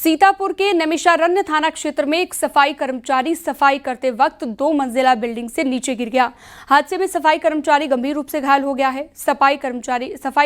सीतापुर के नैमिषारण्य थाना क्षेत्र में एक सफाई कर्मचारी सफाई करते वक्त 2 मंजिला बिल्डिंग से नीचे गिर गया। हादसे में सफाई कर्मचारी गंभीर रूप से घायल हो गया है। सफाई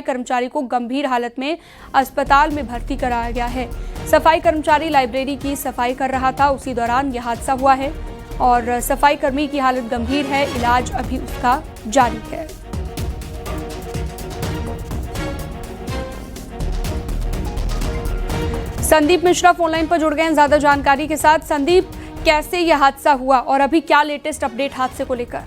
कर्मचारी को गंभीर हालत में अस्पताल में भर्ती कराया गया है। सफाई कर्मचारी लाइब्रेरी की सफाई कर रहा था, उसी दौरान यह हादसा हुआ है और सफाई कर्मी की हालत गंभीर है। इलाज अभी उसका जारी है। संदीप मिश्रा फोनलाइन पर जुड़ गए हैं ज्यादा जानकारी के साथ। संदीप, कैसे यह हादसा हुआ और अभी क्या लेटेस्ट अपडेट हादसे को लेकर?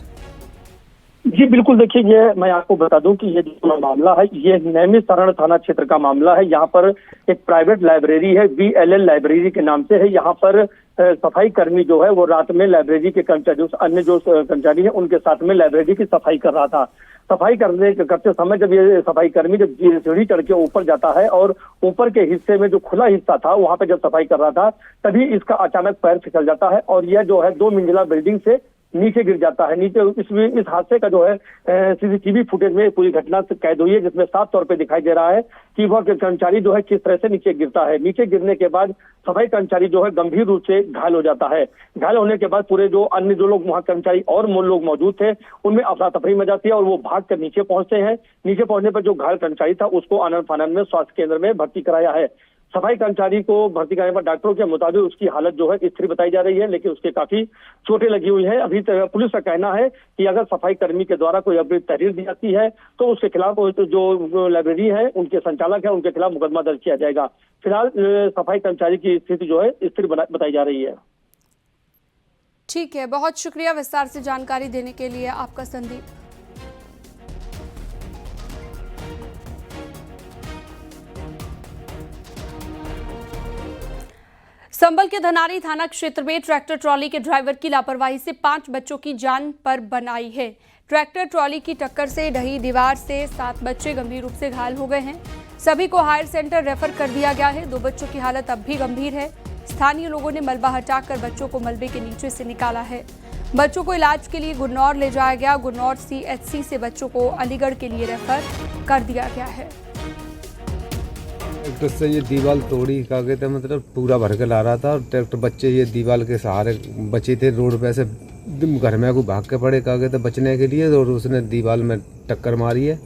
जी बिल्कुल, देखिए ये मैं आपको बता दूं कि ये जो मामला है ये नैमिषारण्य थाना क्षेत्र का मामला है। यहाँ पर एक प्राइवेट लाइब्रेरी है, VLL लाइब्रेरी के नाम से है। यहाँ पर सफाई कर्मी जो है वो रात में लाइब्रेरी के कर्मचारी, अन्य जो कर्मचारी है उनके साथ में लाइब्रेरी की सफाई कर रहा था। सफाई करते समय जब ये सफाई कर्मी जब सीढ़ी चढ़ के ऊपर जाता है और ऊपर के हिस्से में जो खुला हिस्सा था वहां पे जब सफाई कर रहा था तभी इसका अचानक पैर फिसल जाता है और यह जो है 2 मंजिला बिल्डिंग से नीचे गिर जाता है। नीचे इस हादसे का जो है CCTV फुटेज में पूरी घटना से कैद हुई है, जिसमें साफ तौर पे दिखाई दे रहा है कि वह कर्मचारी जो है किस तरह से नीचे गिरता है। नीचे गिरने के बाद सफाई कर्मचारी जो है गंभीर रूप से घायल हो जाता है। घायल होने के बाद पूरे जो अन्य जो लोग वहां कर्मचारी और लोग मौजूद थे उनमें अफरा तफरी मच जाती है और वो भाग कर नीचे पहुंचते हैं। नीचे पहुंचने पर जो घायल कर्मचारी था उसको आनन फानन में स्वास्थ्य केंद्र में भर्ती कराया है। सफाई कर्मचारी को भर्ती कराने पर डॉक्टरों के मुताबिक उसकी हालत जो है स्थिर बताई जा रही है, लेकिन उसके काफी चोटें लगी हुई है। अभी पुलिस का कहना है कि अगर सफाई कर्मी के द्वारा कोई अवैध तहरीर दी जाती है तो उसके खिलाफ जो लाइब्रेरी है उनके संचालक है उनके खिलाफ मुकदमा दर्ज किया जाएगा। फिलहाल सफाई कर्मचारी की स्थिति जो है स्थिर बताई जा रही है। ठीक है, बहुत शुक्रिया विस्तार से जानकारी देने के लिए आपका संदीप। संभल के धनारी थाना क्षेत्र में ट्रैक्टर ट्रॉली के ड्राइवर की लापरवाही से 5 बच्चों की जान पर बन आई है। ट्रैक्टर ट्रॉली की टक्कर से ढही दीवार से 7 बच्चे गंभीर रूप से घायल हो गए हैं। सभी को हायर सेंटर रेफर कर दिया गया है। 2 बच्चों की हालत अब भी गंभीर है। स्थानीय लोगों ने मलबा हटाकर बच्चों को मलबे के नीचे से निकाला है। बच्चों को इलाज के लिए गुन्नौर ले जाया गया। गुन्नौर CHC से बच्चों को अलीगढ़ के लिए रेफर कर दिया गया है। ट्रैक्टर से ये दीवार तोड़ी का गए थे, मतलब पूरा भर के ला रहा था और ट्रैक्टर बच्चे ये दीवार के सहारे बचे थे। रोड पे से घर में को भाग के पड़े का गए थे बचने के लिए और उसने दीवार में टक्कर मारी है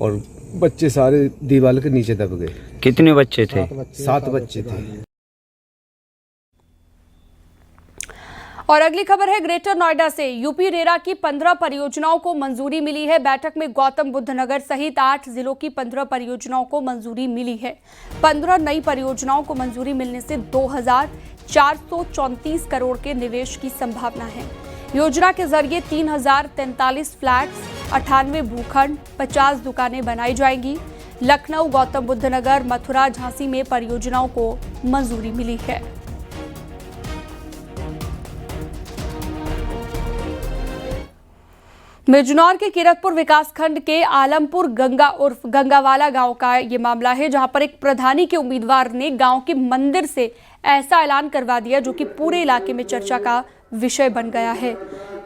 और बच्चे सारे दीवार के नीचे दब गए। कितने बच्चे थे? 7 बच्चे थे। और अगली खबर है ग्रेटर नोएडा से। यूपी रेरा की 15 परियोजनाओं को मंजूरी मिली है। बैठक में गौतम बुद्ध नगर सहित 8 जिलों की 15 परियोजनाओं को मंजूरी मिली है। 15 नई परियोजनाओं को मंजूरी मिलने से 2434 करोड़ के निवेश की संभावना है। योजना के जरिए 3043 फ्लैट्स, 98 भूखंड, 50 दुकानें बनाई जाएंगी। लखनऊ, गौतम बुद्ध नगर, मथुरा, झांसी में परियोजनाओं को मंजूरी मिली है। बिजनौर के किरतपुर विकासखंड के आलमपुर गंगा उर्फ गंगावाला गांव का ये मामला है, जहां पर एक प्रधानी के उम्मीदवार ने गांव के मंदिर से ऐसा ऐलान करवा दिया जो कि पूरे इलाके में चर्चा का विषय बन गया है।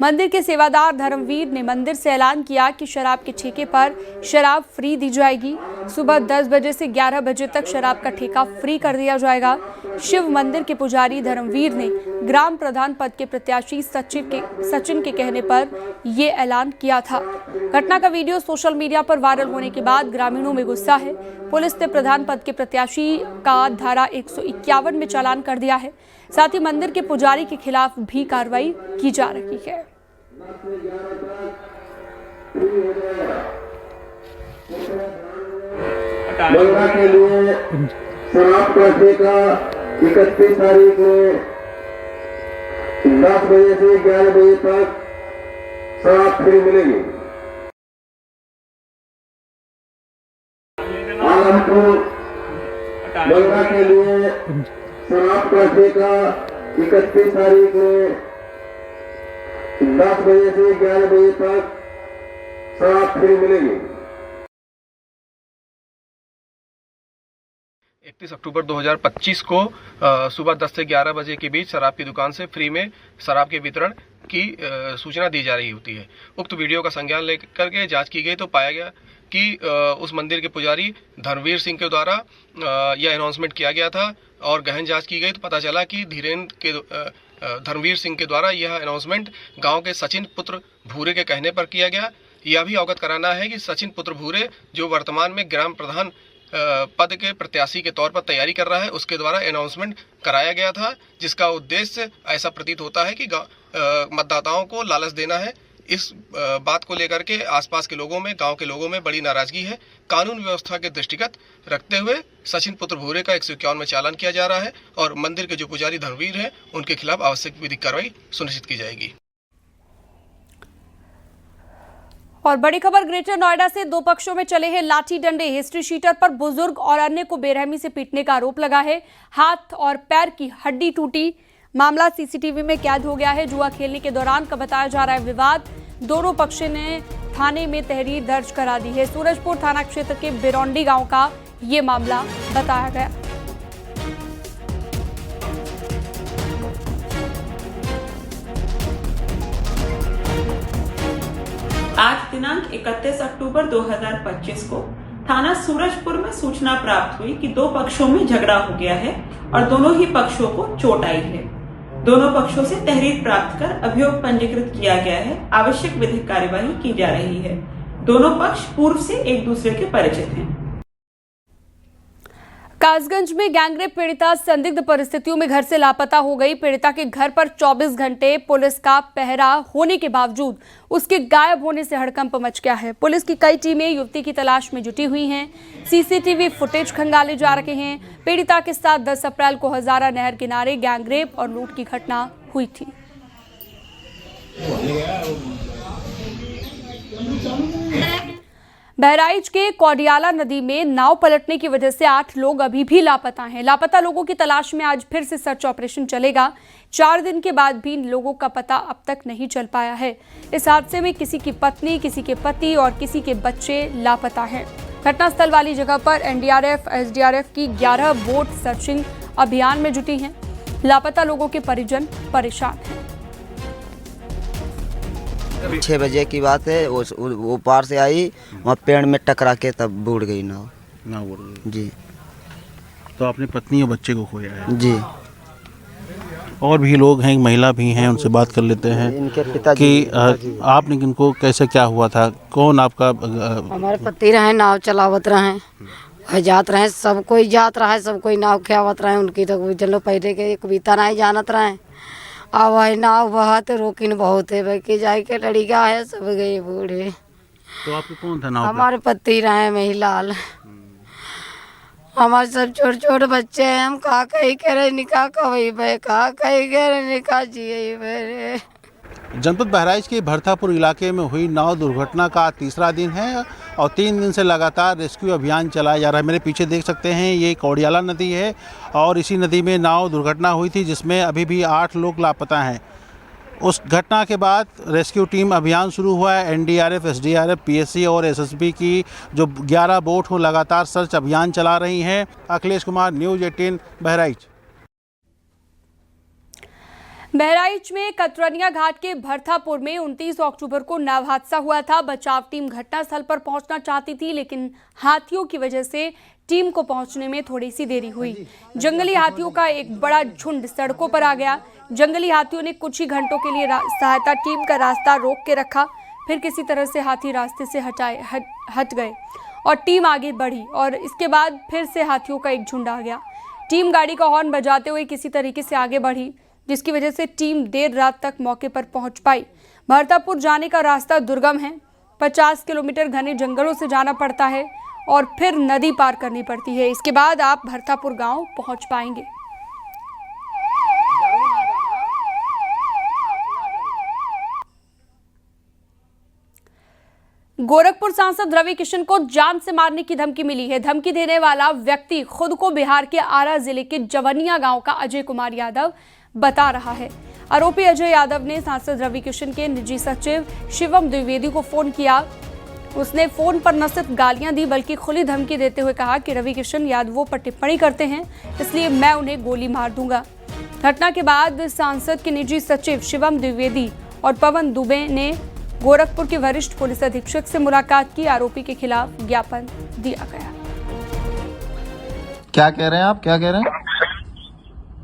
मंदिर के सेवादार धर्मवीर ने मंदिर से ऐलान किया कि शराब के ठेके पर शराब फ्री दी जाएगी। सुबह 10 बजे से 11 बजे तक शराब का ठेका फ्री कर दिया जाएगा। शिव मंदिर के पुजारी धर्मवीर ने ग्राम प्रधान पद के प्रत्याशी सचिन के कहने पर ये ऐलान किया था। घटना का वीडियो सोशल मीडिया पर वायरल होने के बाद ग्रामीणों में गुस्सा है। पुलिस ने प्रधान पद के प्रत्याशी का धारा 151 में चालान कर दिया है। साथ ही मंदिर के पुजारी के खिलाफ भी कार्रवाई की जा रही है। गंगा के लिए शराब का ठेका 31 तारीख को 10 बजे से 11 बजे तक शराब फ्री मिलेगी। आलमपुर गंगा के लिए शराब का ठेका 31 तारीख को 10 बजे से 11 बजे तक शराब फ्री मिलेगी। 31 अक्टूबर 2025 को सुबह 10 से 11 बजे के बीच शराब की दुकान से फ्री में शराब के वितरण की सूचना दी जा रही होती है। उक्त वीडियो का संज्ञान लेकर के जांच की गई तो पाया गया कि उस मंदिर के पुजारी धर्मवीर सिंह के द्वारा यह अनाउंसमेंट किया गया था और गहन जांच की गई तो पता चला कि धर्मवीर सिंह के द्वारा यह अनाउंसमेंट गांव के सचिन पुत्र भूरे के कहने पर किया गया। यह भी अवगत कराना है कि सचिन पुत्र भूरे जो वर्तमान में ग्राम प्रधान पद के प्रत्याशी के तौर पर तैयारी कर रहा है, उसके द्वारा अनाउंसमेंट कराया गया था, जिसका उद्देश्य ऐसा प्रतीत होता है कि मतदाताओं को लालच देना है। इस बात को लेकर के आसपास के लोगों में, गांव के लोगों में बड़ी नाराजगी है। कानून व्यवस्था के दृष्टिगत रखते हुए सचिन पुत्र भूरे का 151 में चालान किया जा रहा है और मंदिर के जो पुजारी धर्मवीर हैं उनके खिलाफ आवश्यक विधिक कार्रवाई सुनिश्चित की जाएगी। और बड़ी खबर ग्रेटर नोएडा से, दो पक्षों में चले हैं लाठी डंडे। हिस्ट्री शीटर पर बुजुर्ग और अन्य को बेरहमी से पीटने का आरोप लगा है। हाथ और पैर की हड्डी टूटी। मामला सीसीटीवी में कैद हो गया है। जुआ खेलने के दौरान का बताया जा रहा है विवाद। दोनों पक्ष ने थाने में तहरीर दर्ज करा दी है। सूरजपुर थाना क्षेत्र के बिरौंडी गांव का ये मामला बताया गया। आज दिनांक 31 अक्टूबर 2025 को थाना सूरजपुर में सूचना प्राप्त हुई कि दो पक्षों में झगड़ा हो गया है और दोनों ही पक्षों को चोट आई है। दोनों पक्षों से तहरीर प्राप्त कर अभियोग पंजीकृत किया गया है। आवश्यक विधिक कार्यवाही की जा रही है। दोनों पक्ष पूर्व से एक दूसरे के परिचित हैं। कासगंज में गैंगरेप पीड़िता संदिग्ध परिस्थितियों में घर से लापता हो गई। पीड़िता के घर पर 24 घंटे पुलिस का पहरा होने के बावजूद उसके गायब होने से हड़कंप मच गया है। पुलिस की कई टीमें युवती की तलाश में जुटी हुई हैं। सीसीटीवी फुटेज खंगाले जा रहे हैं। पीड़िता के साथ 10 अप्रैल को हजारा नहर किनारे गैंगरेप और लूट की घटना हुई थी। बहराइच के कौडियाला नदी में नाव पलटने की वजह से 8 लोग अभी भी लापता हैं। लापता लोगों की तलाश में आज फिर से सर्च ऑपरेशन चलेगा। 4 दिन के बाद भी इन लोगों का पता अब तक नहीं चल पाया है। इस हादसे में किसी की पत्नी, किसी के पति और किसी के बच्चे लापता हैं। घटनास्थल वाली जगह पर एनडीआरएफ, एसडीआरएफ की 11 बोट सर्चिंग अभियान में जुटी हैं। लापता लोगों के परिजन परेशान हैं। 6 बजे की बात है। वो पार से आई, वहाँ पेड़ में टकरा के तब बूढ़ गई नाव। बूढ़ गई जी। तो आपने पत्नी और बच्चे को खोया है? जी। और भी लोग हैं, महिला भी हैं, उनसे बात कर लेते हैं। इनके पिताजी कि आपने किनको, कैसे क्या हुआ था, कौन आपका? हमारे पति रहे, नाव चलावत रहे, जात रहे, सब कोई जात रहा है, सब कोई नाव खियावत रहे। उनकी तो चलो पहले के कविता नहीं जानत रहे। अब वही नाव बहत रोकिन बहुत है भाई, कि जाए के लड़िका है, सब गए बूढ़े। तो आपको कौन था नाव? हमारे पति रहे महिलाल। हमारे सब छोटे छोटे बच्चे हैं। हम कहा कहीं करे निकाह कवई बे, कहा कहीं करे निकाह जिये बे। जनपद बहराइच के भरथापुर इलाके में हुई नाव दुर्घटना का तीसरा दिन है और 3 दिन से लगातार रेस्क्यू अभियान चलाया जा रहा है। मेरे पीछे देख सकते हैं, ये कौडियाला नदी है और इसी नदी में नाव दुर्घटना हुई थी, जिसमें अभी भी 8 लोग लापता हैं। उस घटना के बाद रेस्क्यू टीम अभियान शुरू हुआ है। एनडीआरएफ, एसडीआरएफ, पीएससी और एसएसबी की जो 11 बोट हो लगातार सर्च अभियान चला रही हैं। अखिलेश कुमार, न्यूज़ 18 बहराइच। बहराइच में कतरनिया घाट के भरथापुर में 29 अक्टूबर को नाव हादसा हुआ था। बचाव टीम घटनास्थल पर पहुंचना चाहती थी, लेकिन हाथियों की वजह से टीम को पहुंचने में थोड़ी सी देरी हुई। जंगली हाथियों का एक बड़ा झुंड सड़कों पर आ गया। जंगली हाथियों ने कुछ ही घंटों के लिए सहायता टीम का रास्ता रोक के रखा। फिर किसी तरह से हाथी रास्ते से हट गए और टीम आगे बढ़ी और इसके बाद फिर से हाथियों का एक झुंड आ गया। टीम गाड़ी का हॉर्न बजाते हुए किसी तरीके से आगे बढ़ी, जिसकी वजह से टीम देर रात तक मौके पर पहुंच पाई। भरथापुर जाने का रास्ता दुर्गम है। 50 किलोमीटर घने जंगलों से जाना पड़ता है और फिर नदी पार करनी पड़ती है। इसके बाद आप भरथापुर गांव पहुंच पाएंगे। गोरखपुर सांसद रवि किशन को जान से मारने की धमकी मिली है। धमकी देने वाला व्यक्ति खुद को बिहार के आरा जिले के जवनिया गांव का अजय कुमार यादव बता रहा है। आरोपी अजय यादव ने सांसद रवि किशन के निजी सचिव शिवम द्विवेदी को फोन किया। उसने फोन पर न सिर्फ गालियां दी बल्कि खुली धमकी देते हुए कहा कि रवि किशन यादवों पर टिप्पणी करते हैं, इसलिए मैं उन्हें गोली मार दूंगा। घटना के बाद सांसद के निजी सचिव शिवम द्विवेदी और पवन दुबे ने गोरखपुर के वरिष्ठ पुलिस अधीक्षक से मुलाकात की। आरोपी के खिलाफ ज्ञापन दिया गया। क्या कह रहे हैं आप, क्या कह रहे हैं?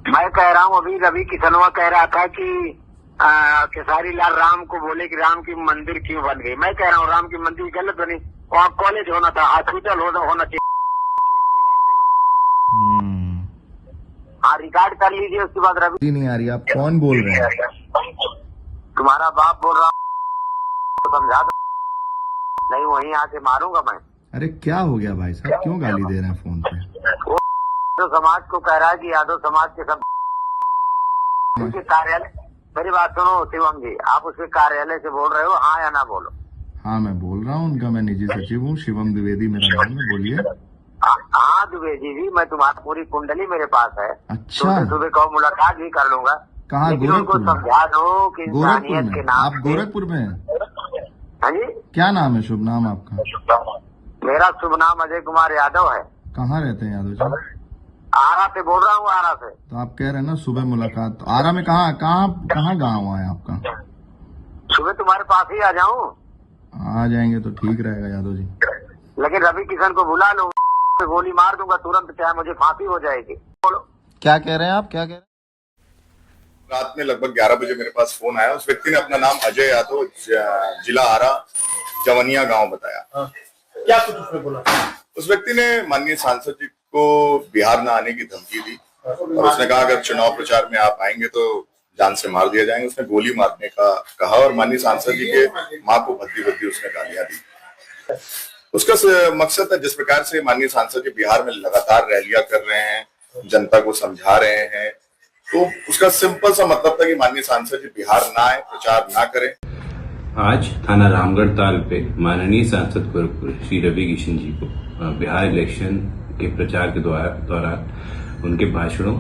मैं कह रहा हूँ अभी रवि किसनवा कह रहा था कि खेसारी लाल राम को बोले कि राम की मंदिर क्यों बन गई। मैं कह रहा हूँ राम की मंदिर गलत बनी, वहाँ कॉलेज होना था, हॉस्पिटल होना चाहिए। हाँ, रिकॉर्ड कर लीजिए, उसके बाद रवि नहीं आ रही, आप कौन बोल रहे हैं? तुम्हारा बाप बोल रहा हूँ, समझा दो, नहीं वहीं आके मारूंगा मैं। अरे क्या हो गया भाई साहब, क्यों गाली दे रहे हैं फोन पे? वो समाज को कह रहा है कि यादव समाज के सब उनके कार्यालय, मेरी बात सुनो शिवम जी, आप उसके कार्यालय से बोल रहे हो, हाँ या ना बोलो? हाँ मैं बोल रहा हूँ, उनका मैं निजी सचिव हूँ, शिवम द्विवेदी मेरा नाम है, बोलिए। हाँ द्विवेदी जी, मैं तुम्हारी पूरी कुंडली मेरे पास है। अच्छा, सुबह को मुलाकात भी कर लूंगा। कहाँ? गोरखपुर में? समझा दो कि इंसानियत के नाम। आप गोरखपुर में हैं? हाँ जी। क्या नाम है, शुभ नाम आपका? मेरा शुभ नाम अजय कुमार यादव है। कहाँ रहते हैं यादव जी? आरा से बोल रहा हूँ, आरा से। तो आप कह रहे हैं ना सुबह मुलाकात, तो आरा में कहाँ कहाँ गाँव है आपका? सुबह तुम्हारे पास ही आ जाऊँ? आ जाएंगे तो ठीक रहेगा यादव जी। लेकिन रवि किशन को बुला लो, गोली मार दूंगा तुरंत, चाहे मुझे फांसी हो जाएगी। बोलो क्या कह रहे हैं आप, क्या कह रहे हैं? रात में लगभग 11 बजे मेरे पास फोन आया। उस व्यक्ति ने अपना नाम अजय यादव, जिला आरा, जवनिया गांव बताया। क्या कुछ उसने बोला? उस व्यक्ति ने माननीय सांसद जी को बिहार न आने की धमकी दी और उसने कहा अगर चुनाव प्रचार में आप आएंगे तो जान से मार दिया जाएंगे। उसने गोली मारने का कहा और माननीय सांसद जी के मां को भद्दी उसने गालियां दी। उसका मकसद है, जिस प्रकार से माननीय सांसद जी बिहार में लगातार रैलियां कर रहे हैं, जनता को समझा रहे हैं, तो उसका सिंपल सा मतलब था कि माननीय सांसद जी बिहार ना आए, प्रचार ना करें। आज थाना रामगढ़ ताल पे माननीय सांसद गोरखपुर श्री रवि किशन जी को बिहार इलेक्शन के प्रचार के दौरान उनके भाषणों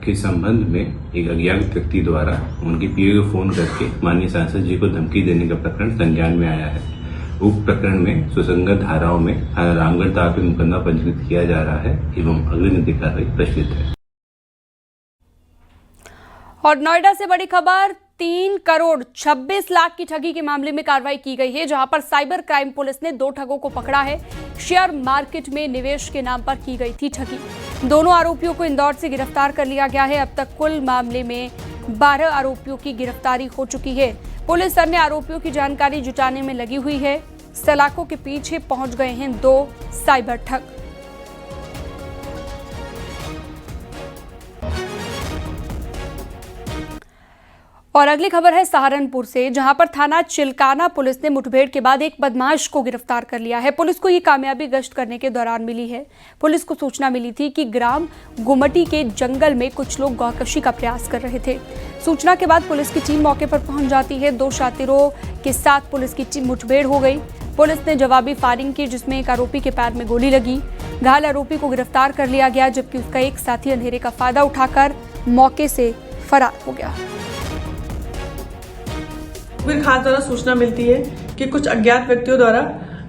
के संबंध में एक अज्ञात व्यक्ति द्वारा उनके पीए को फोन करके माननीय सांसद जी को धमकी देने का प्रकरण संज्ञान में आया है। उक्त प्रकरण में सुसंगत धाराओं में थाना रामगढ़ ताल पे मुकदमा पंजीकृत किया जा रहा है एवं अगली नीति कार्रवाई प्रचलित है। और नोएडा से बड़ी खबर, 3 करोड़ 26 लाख की ठगी के मामले में कार्रवाई की गई है, जहां पर साइबर क्राइम पुलिस ने 2 ठगों को पकड़ा है। शेयर मार्केट में निवेश के नाम पर की गई थी ठगी। दोनों आरोपियों को इंदौर से गिरफ्तार कर लिया गया है। अब तक कुल मामले में 12 आरोपियों की गिरफ्तारी हो चुकी है। पुलिस अन्य आरोपियों की जानकारी जुटाने में लगी हुई है। सलाखों के पीछे पहुंच गए हैं 2 साइबर ठग। और अगली खबर है सहारनपुर से, जहां पर थाना चिल्काना पुलिस ने मुठभेड़ के बाद एक बदमाश को गिरफ्तार कर लिया है। पुलिस को ये कामयाबी गश्त करने के दौरान मिली है। पुलिस को सूचना मिली थी कि ग्राम गुमटी के जंगल में कुछ लोग गौकशी का प्रयास कर रहे थे। सूचना के बाद पुलिस की टीम मौके पर पहुंच जाती है। 2 शातिरों के साथ पुलिस की मुठभेड़ हो गई। पुलिस ने जवाबी फायरिंग की, जिसमें एक आरोपी के पैर में गोली लगी। घायल आरोपी को गिरफ्तार कर लिया गया, जबकि उसका एक साथी अंधेरे का फायदा उठाकर मौके से फरार हो गया। फिर खास द्वारा सूचना मिलती है कि कुछ अज्ञात व्यक्तियों द्वारा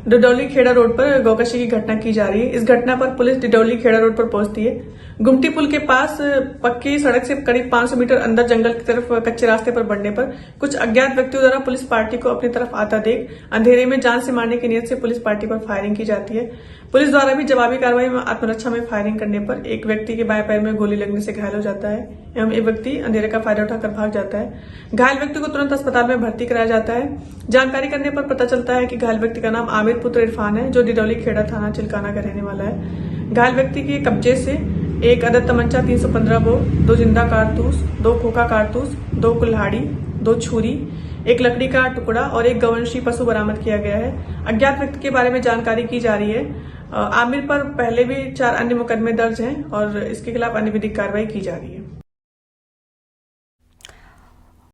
डिडौली खेड़ा रोड पर गौकशी की घटना की जा रही है। इस घटना पर पुलिस डिडौली खेड़ा रोड पर पहुंचती है। गुमटी पुल के पास पक्की सड़क से करीब 500 मीटर अंदर जंगल की तरफ कच्चे रास्ते पर बढ़ने पर कुछ अज्ञात व्यक्तियों द्वारा पुलिस पार्टी को अपनी तरफ आता देख अंधेरे में जान से मारने की नियत से पुलिस पार्टी पर फायरिंग की जाती है। पुलिस द्वारा भी जवाबी कार्रवाई में आत्मरक्षा में फायरिंग करने पर एक व्यक्ति के बाएं पैर में गोली लगने से घायल हो जाता है एवं एक व्यक्ति अंधेरे का फायदा उठाकर भाग जाता है। घायल व्यक्ति को तुरंत अस्पताल में भर्ती कराया जाता है। जानकारी करने पर पता चलता है कि घायल व्यक्ति का नाम आमिर पुत्र इरफान है, जो डिडौली खेड़ा थाना चिल्काना का रहने वाला है। घायल व्यक्ति के कब्जे से एक अदद तमंचा 315 बोर, 2 जिंदा कारतूस, 2 खोखा कारतूस, 2 कुल्हाड़ी, 2 छुरी, एक लकड़ी का टुकड़ा और एक गौवंशी पशु बरामद किया गया है। अज्ञात व्यक्ति के बारे में जानकारी की जा रही है। आमिर पर पहले भी 4 अन्य मुकदमे दर्ज हैं और इसके खिलाफ अन्य विधिक कार्रवाई की जा रही है।